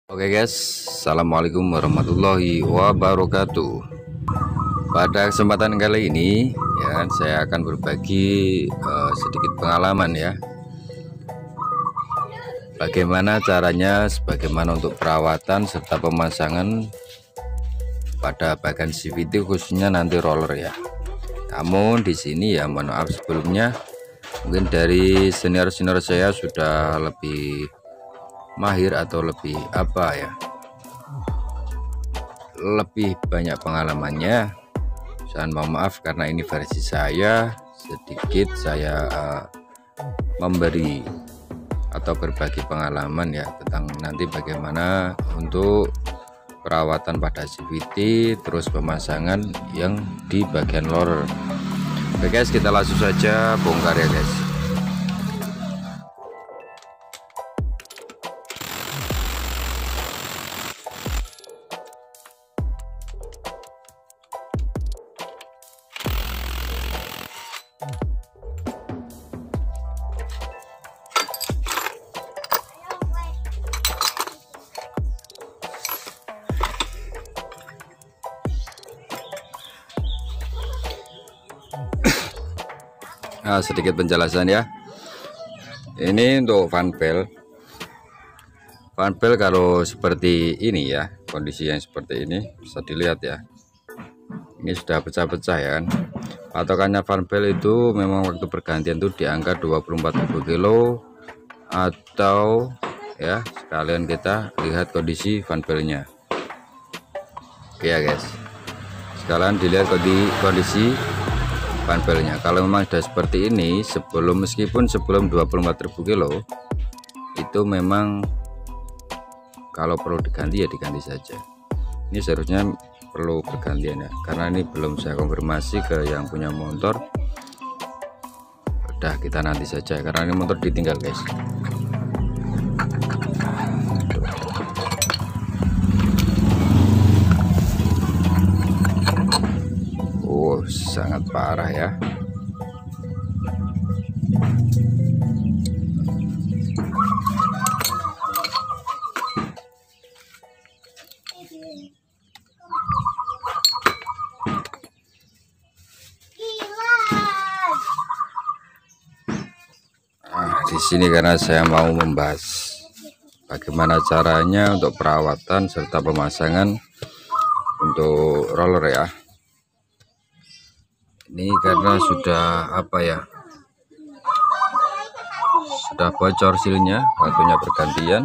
Oke guys, assalamualaikum warahmatullahi wabarakatuh. Pada kesempatan kali ini ya saya akan berbagi sedikit pengalaman ya, bagaimana caranya, sebagaimana untuk perawatan serta pemasangan pada bagian CVT khususnya nanti roller ya. Namun di sini ya mohon maaf sebelumnya, mungkin dari senior-senior saya sudah lebih mahir atau lebih lebih banyak pengalamannya. Saya mohon maaf karena ini versi saya, sedikit saya memberi atau berbagi pengalaman ya tentang nanti bagaimana untuk perawatan pada CVT terus pemasangan yang di bagian lorer. Oke guys, kita langsung saja bongkar ya guys. Nah, sedikit penjelasan ya. Ini untuk fan belt. Fan belt kalau seperti ini ya, kondisi yang seperti ini bisa dilihat ya. Ini sudah pecah-pecah ya kan. Patokannya fan belt itu memang waktu pergantian itu di angka 24.000 kilo atau ya, sekalian kita lihat kondisi fan beltnya. Oke ya guys. Sekalian dilihat kondisi fan beltnya. Kalau memang sudah seperti ini meskipun sebelum 24.000 kilo itu memang kalau perlu diganti ya diganti saja. Ini seharusnya perlu pergantian ya, karena ini belum saya konfirmasi ke yang punya motor. Udah, kita nanti saja karena ini motor ditinggal guys. Sangat parah ya. Di sini karena saya mau membahas bagaimana caranya untuk perawatan serta pemasangan untuk roller ya. Ini karena sudah sudah bocor silnya waktunya pergantian.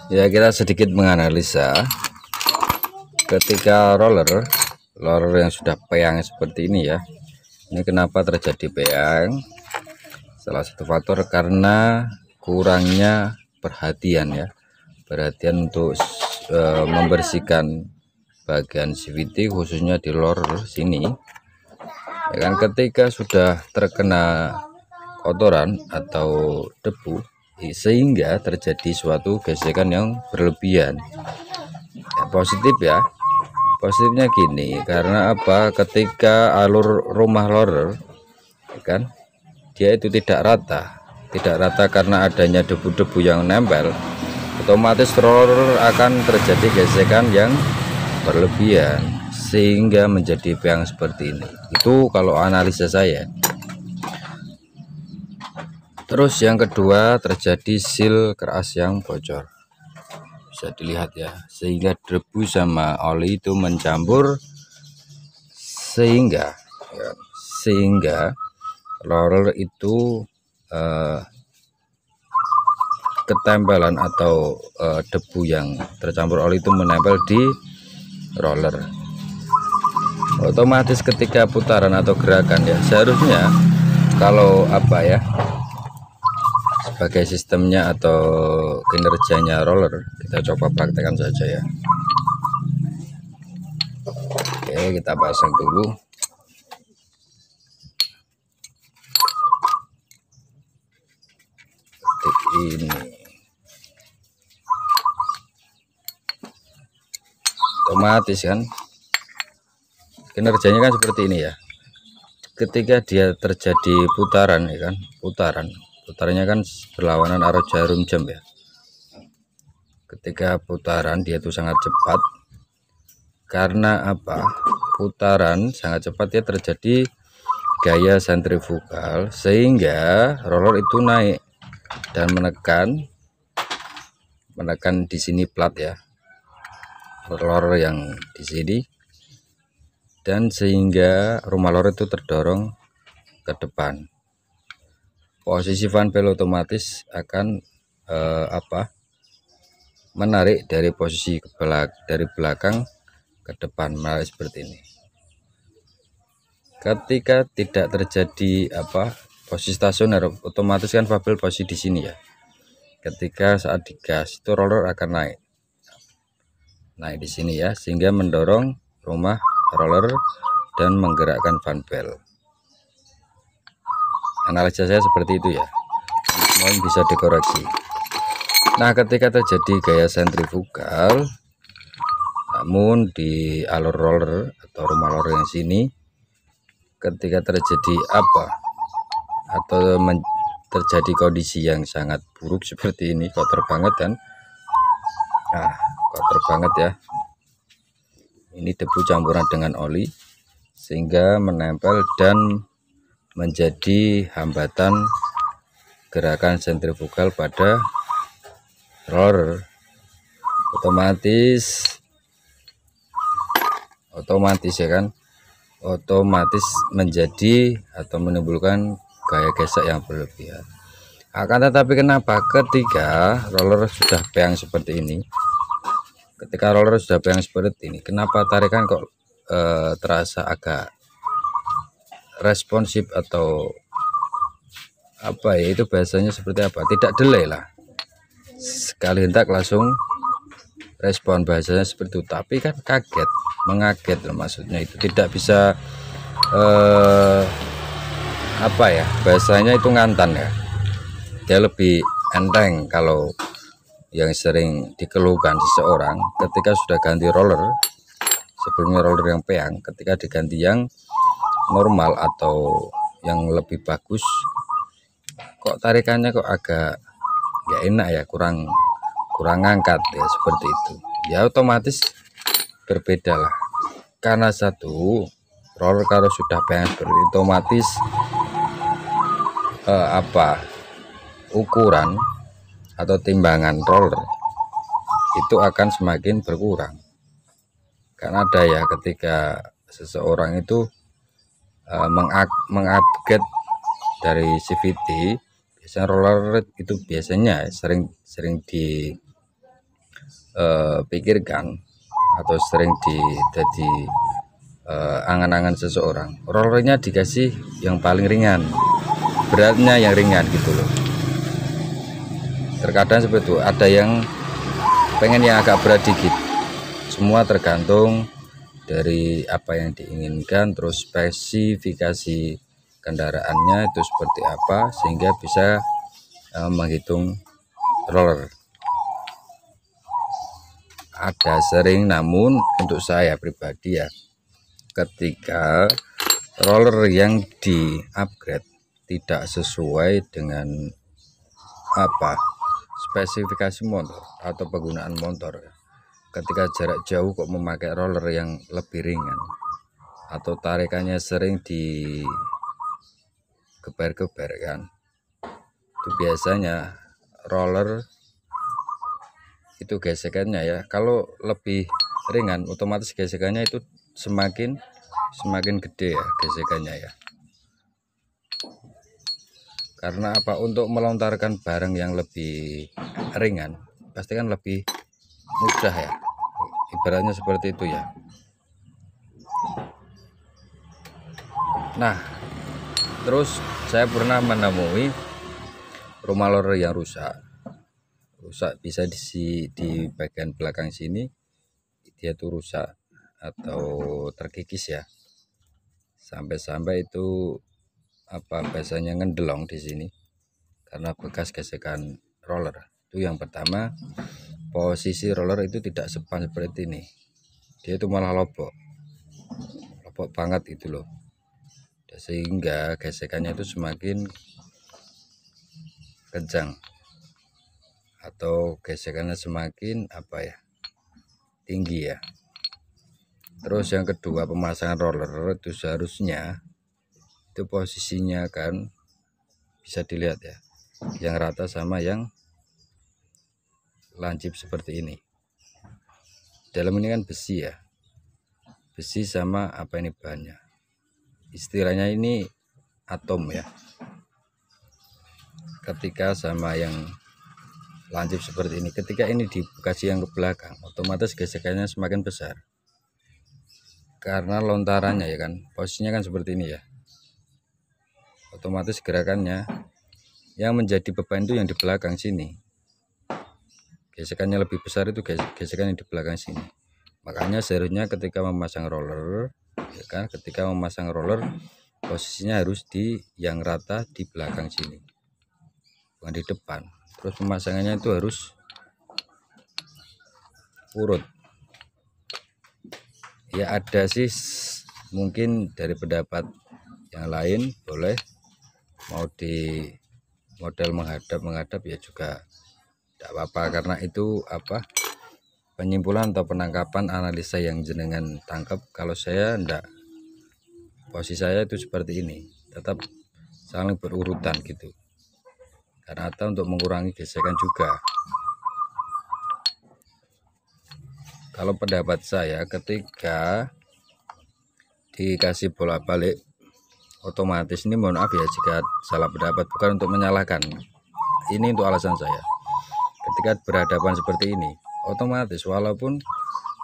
Ya, kita sedikit menganalisa ketika roller yang sudah peyang seperti ini ya. Ini kenapa terjadi peyang? Salah satu faktor karena kurangnya perhatian ya, perhatian untuk membersihkan bagian CVT khususnya di lorer sini ya kan. Ketika sudah terkena kotoran atau debu sehingga terjadi suatu gesekan yang berlebihan ya, positifnya gini, karena ketika alur rumah lorer ya kan, dia itu tidak rata karena adanya debu-debu yang nempel, otomatis roller akan terjadi gesekan yang berlebihan sehingga menjadi peyang seperti ini. Itu kalau analisa saya. Terus yang kedua, terjadi seal keras yang bocor, bisa dilihat ya, sehingga debu sama oli itu mencampur sehingga roller itu ketempelan atau debu yang tercampur oli itu menempel di roller. Otomatis ketika putaran atau gerakan ya, seharusnya kalau sebagai sistemnya atau kinerjanya roller, kita coba praktekkan saja ya. Oke, kita pasang dulu. Ini otomatis kan kinerjanya kan seperti ini ya. Ketika dia terjadi putaran ya kan, putarannya kan berlawanan arah jarum jam ya. Ketika putaran dia itu sangat cepat. Karena apa? Putaran sangat cepat ya, terjadi gaya sentrifugal sehingga roller itu naik dan menekan di sini plat ya, roller yang di sini, dan sehingga rumah roller itu terdorong ke depan. Posisi fan belt otomatis akan menarik dari posisi dari belakang ke depan, menarik seperti ini. Ketika tidak terjadi posisi stasioner, otomatis kan fan belt posisi di sini ya. Ketika saat digas itu roller akan naik di sini ya, sehingga mendorong rumah roller dan menggerakkan fan belt. Analisa saya seperti itu ya, mohon bisa dikoreksi. Nah, ketika terjadi gaya sentrifugal namun di alur roller atau rumah roller yang sini, ketika terjadi terjadi kondisi yang sangat buruk seperti ini, kotor banget kan, kotor banget ya, ini debu campuran dengan oli sehingga menempel dan menjadi hambatan gerakan sentrifugal pada roller. Otomatis ya kan, otomatis menjadi atau menimbulkan gaya gesek yang berlebihan. Akan tetapi kenapa ketika roller sudah peang seperti ini, kenapa tarikan kok terasa agak responsif atau itu bahasanya seperti apa, tidak delay lah, sekali hentak langsung respon, bahasanya seperti itu. Tapi kan mengaget loh, maksudnya itu tidak bisa bahasanya itu ngantan ya, dia lebih enteng. Kalau yang sering dikeluhkan seseorang ketika sudah ganti roller, sebelumnya roller yang peang, ketika diganti yang normal atau yang lebih bagus, kok tarikannya kok agak nggak enak ya, kurang ngangkat ya, seperti itu ya. Otomatis berbeda lah, karena satu roller kalau sudah peang seperti itu, otomatis ukuran atau timbangan roller itu akan semakin berkurang. Karena ada ya, ketika seseorang itu mengupgrade dari CVT, biasanya roller itu biasanya sering dipikirkan atau sering jadi angan-angan seseorang, rollernya dikasih yang paling ringan, beratnya yang ringan gitu loh. Terkadang seperti itu, ada yang pengen yang agak berat dikit. Semua tergantung dari apa yang diinginkan, terus spesifikasi kendaraannya itu seperti apa, sehingga bisa menghitung roller. Ada sering, namun untuk saya pribadi ya, ketika roller yang di upgrade tidak sesuai dengan spesifikasi motor atau penggunaan motor, ketika jarak jauh kok memakai roller yang lebih ringan atau tarikannya sering digeber-geber kan, itu biasanya roller itu gesekannya ya, kalau lebih ringan otomatis gesekannya itu semakin gede ya gesekannya ya. Karena untuk melontarkan barang yang lebih ringan pasti kan lebih mudah ya, ibaratnya seperti itu ya. Nah, terus saya pernah menemui rumah roller yang rusak bisa di bagian belakang sini, dia tuh rusak atau terkikis ya, sampai itu biasanya ngendelong di sini karena bekas gesekan roller. Itu yang pertama, posisi roller itu tidak sepan seperti ini, dia itu malah lobok ngepok banget itu loh, sehingga gesekannya itu semakin kencang atau gesekannya semakin tinggi ya. Terus yang kedua, pemasangan roller itu seharusnya itu posisinya kan bisa dilihat ya, yang rata sama yang lancip seperti ini. Dalam ini kan besi ya, besi sama ini bahannya, istilahnya ini atom ya. Ketika sama yang lancip seperti ini, ketika ini dikasih yang ke belakang, otomatis gesekannya semakin besar karena lontarannya ya kan, posisinya kan seperti ini ya. Otomatis gerakannya yang menjadi beban itu yang di belakang sini, gesekannya lebih besar itu gesekan yang di belakang sini. Makanya seharusnya ketika memasang roller ya kan, ketika memasang roller posisinya harus di yang rata di belakang sini, bukan di depan. Terus pemasangannya itu harus urut ya. Ada sih mungkin dari pendapat yang lain boleh mau di model menghadap ya juga tidak apa-apa, karena itu penyimpulan atau penangkapan analisa yang jenengan tangkap. Kalau saya enggak, posisi saya itu seperti ini, tetap saling berurutan gitu, karena untuk mengurangi gesekan juga. Kalau pendapat saya, ketika dikasih bolak-balik otomatis ini, mohon maaf ya jika salah pendapat, bukan untuk menyalahkan, ini untuk alasan saya. Ketika berhadapan seperti ini, otomatis walaupun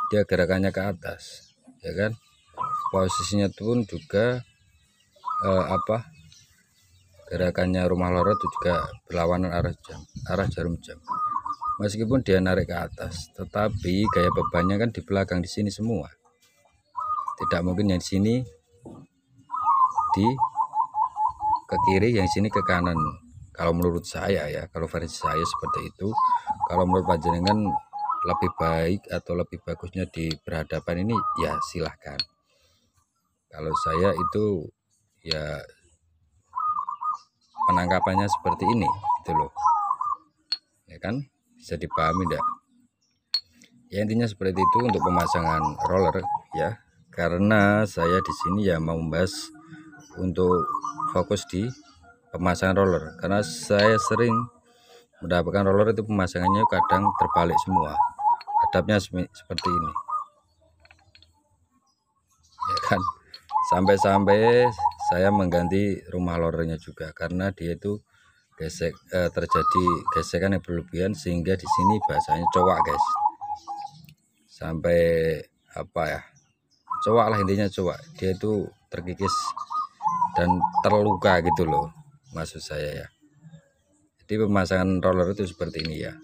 dia gerakannya ke atas ya kan, posisinya pun juga gerakannya rumah lorot itu juga berlawanan arah jarum jam. Meskipun dia narik ke atas, tetapi gaya bebannya kan di belakang di sini semua. Tidak mungkin yang di sini ke kiri, yang sini ke kanan. Kalau menurut saya ya, kalau versi saya seperti itu. Kalau menurut panjenengan lebih baik atau lebih bagusnya di berhadapan ini ya silahkan. Kalau saya itu ya penangkapannya seperti ini gitu loh ya kan, bisa dipahami enggak ya. Intinya seperti itu untuk pemasangan roller ya, karena saya di sini ya mau membahas untuk fokus di pemasangan roller, karena saya sering mendapatkan roller itu pemasangannya kadang terbalik semua, hadapnya seperti ini ya kan. Sampai-sampai saya mengganti rumah lorernya juga karena dia itu terjadi gesekan yang berlebihan, sehingga di sini bahasanya cowak guys, sampai cowak lah, intinya cowak, dia itu terkikis dan terluka gitu loh maksud saya ya. Jadi pemasangan roller itu seperti ini ya,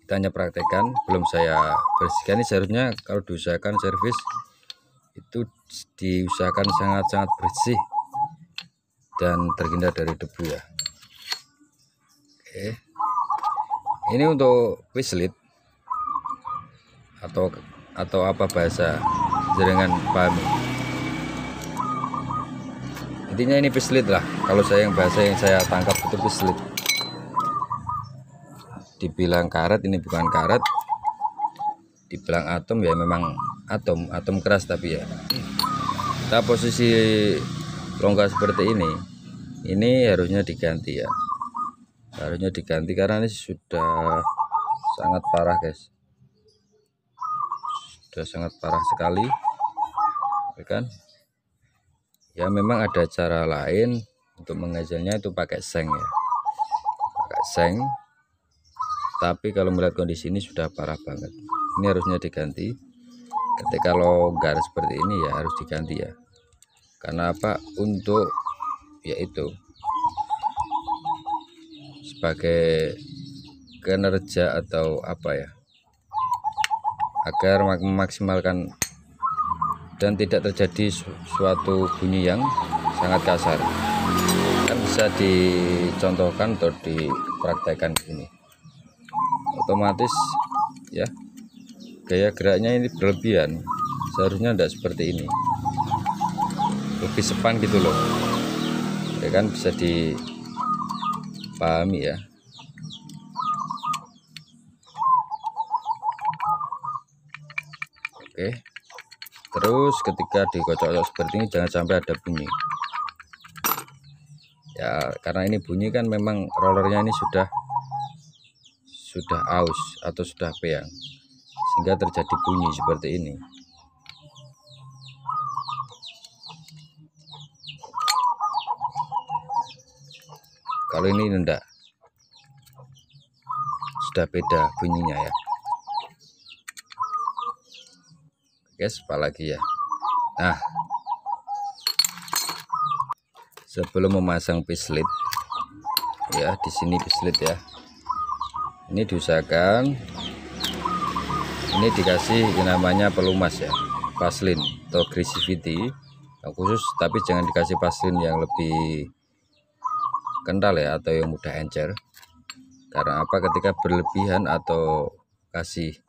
kita hanya praktekkan, belum saya bersihkan. Ini seharusnya kalau diusahakan servis itu diusahakan sangat-sangat bersih dan terhindar dari debu ya. Oke, ini untuk wislit atau apa bahasa jenengan pahami, intinya ini pislit lah. Kalau saya yang bahasa yang saya tangkap itu pislit. Dibilang karet, ini bukan karet. Dibilang atom ya memang atom keras, tapi ya kita posisi longgar seperti ini harusnya diganti ya, harusnya diganti karena ini sudah sangat parah guys, sudah sangat parah sekali ya kan. Ya memang ada cara lain untuk mengajarnya, itu pakai seng ya, pakai seng. Tapi kalau melihat kondisi ini sudah parah banget, ini harusnya diganti. Ketika longgar seperti ini ya harus diganti ya. Karena apa? Untuk yaitu sebagai kinerja atau agar memaksimalkan dan tidak terjadi suatu bunyi yang sangat kasar. Kan bisa dicontohkan atau dipraktekkan ini. Otomatis ya gaya geraknya ini berlebihan, seharusnya tidak seperti ini. lebih sepan gitu loh ya kan, bisa dipahami ya. Oke, terus ketika dikocok-kocok seperti ini jangan sampai ada bunyi ya, karena ini bunyi kan memang rollernya ini sudah aus atau sudah peyang, sehingga terjadi bunyi seperti ini. Kalau ini enggak, sudah beda bunyinya ya guys. Apalagi ya, nah sebelum memasang pislit ya, di sini pislit ya, ini diusahakan ini dikasih yang namanya pelumas ya, Vaseline atau Grisivity yang khusus, tapi jangan dikasih Vaseline yang lebih kental ya atau yang mudah encer. Karena apa, ketika berlebihan atau kasih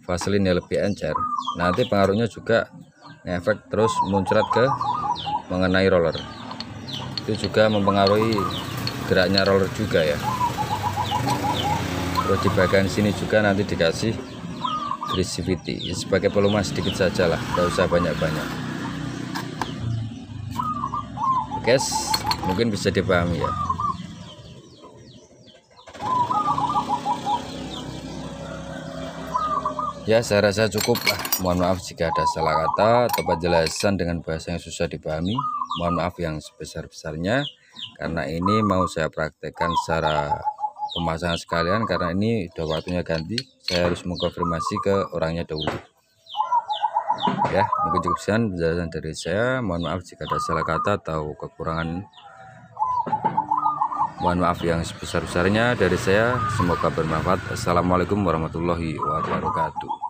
Vaseline yang lebih encer, nanti pengaruhnya juga ngefek terus muncrat ke mengenai roller, itu juga mempengaruhi geraknya roller juga ya. Terus di bagian sini juga nanti dikasih Grisivity sebagai pelumas sedikit saja lah, gak usah banyak-banyak guys, mungkin bisa dipahami ya. Ya, saya rasa cukup lah. Mohon maaf jika ada salah kata atau penjelasan dengan bahasa yang susah dipahami. Mohon maaf yang sebesar-besarnya, karena ini mau saya praktekkan secara pemasangan sekalian, karena ini udah waktunya ganti. Saya harus mengkonfirmasi ke orangnya dahulu. Ya, mungkin cukup sekian penjelasan dari saya. Mohon maaf jika ada salah kata atau kekurangan. Mohon maaf yang sebesar-besarnya dari saya. Semoga bermanfaat. Assalamualaikum warahmatullahi wabarakatuh.